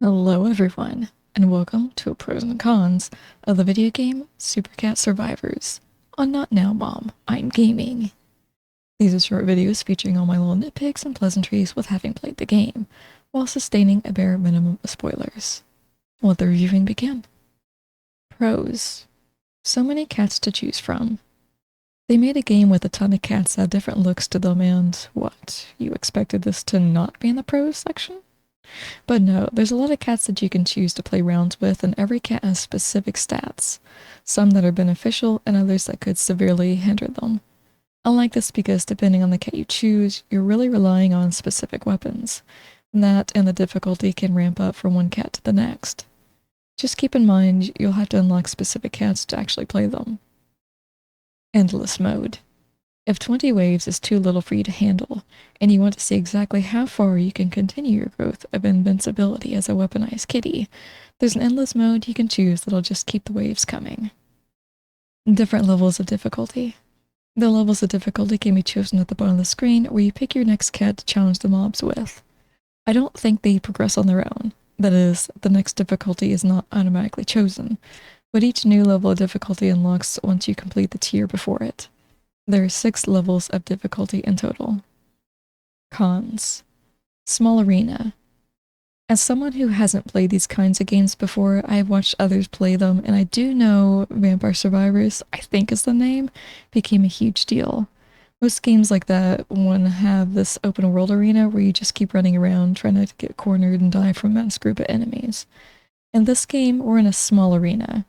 Hello everyone, and welcome to a pros and cons of the video game Supercat Survivors on Not Now Mom, I'm Gaming. These are short videos featuring all my little nitpicks and pleasantries with having played the game, while sustaining a bare minimum of spoilers. Let the reviewing begin. Pros. So many cats to choose from. They made a game with a ton of cats that had different looks to them and, what, you expected this to not be in the pros section? But no, there's a lot of cats that you can choose to play rounds with, and every cat has specific stats, some that are beneficial and others that could severely hinder them. I like this because depending on the cat you choose, you're really relying on specific weapons. That and the difficulty can ramp up from one cat to the next. Just keep in mind, you'll have to unlock specific cats to actually play them. Endless mode. If 20 waves is too little for you to handle, and you want to see exactly how far you can continue your growth of invincibility as a weaponized kitty, there's an endless mode you can choose that'll just keep the waves coming. Different levels of difficulty. The levels of difficulty can be chosen at the bottom of the screen, where you pick your next cat to challenge the mobs with. I don't think they progress on their own. That is, the next difficulty is not automatically chosen, but each new level of difficulty unlocks once you complete the tier before it. There are 6 levels of difficulty in total. Cons. Small arena. As someone who hasn't played these kinds of games before, I have watched others play them, and I do know Vampire Survivors, I think is the name, became a huge deal. Most games like that want to have this open world arena where you just keep running around trying not to get cornered and die from a mass group of enemies. In this game, we're in a small arena.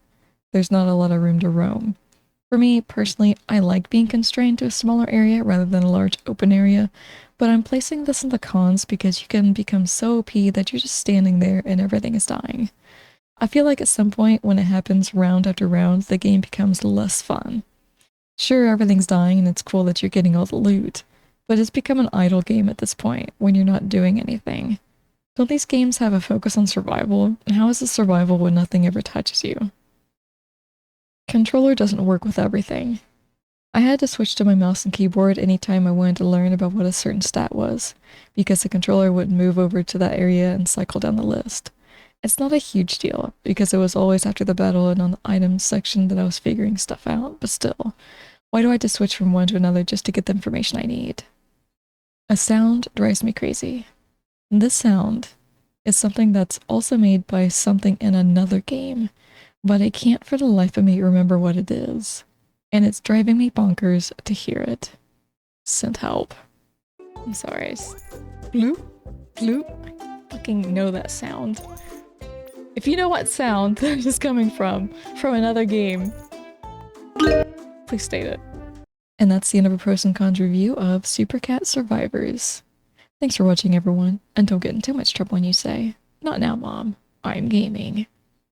There's not a lot of room to roam. For me, personally, I like being constrained to a smaller area rather than a large open area, but I'm placing this in the cons because you can become so OP that you're just standing there and everything is dying. I feel like at some point when it happens round after round, the game becomes less fun. Sure, everything's dying and it's cool that you're getting all the loot, but it's become an idle game at this point when you're not doing anything. Don't these games have a focus on survival? And how is it survival when nothing ever touches you? Controller doesn't work with everything. I had to switch to my mouse and keyboard anytime I wanted to learn about what a certain stat was, because the controller wouldn't move over to that area and cycle down the list. It's not a huge deal, because it was always after the battle and on the items section that I was figuring stuff out, but still, why do I have to switch from one to another just to get the information I need? A sound drives me crazy. This sound is something that's also made by something in another game, but I can't for the life of me remember what it is, and it's driving me bonkers to hear it. Send help. I'm sorry. Bloop, bloop. I fucking know that sound. If you know what sound that is coming from another game, please state it. And that's the end of a pros and cons review of Supercat Survivors. Thanks for watching, everyone, and don't get in too much trouble when you say, "Not now, Mom, I'm gaming."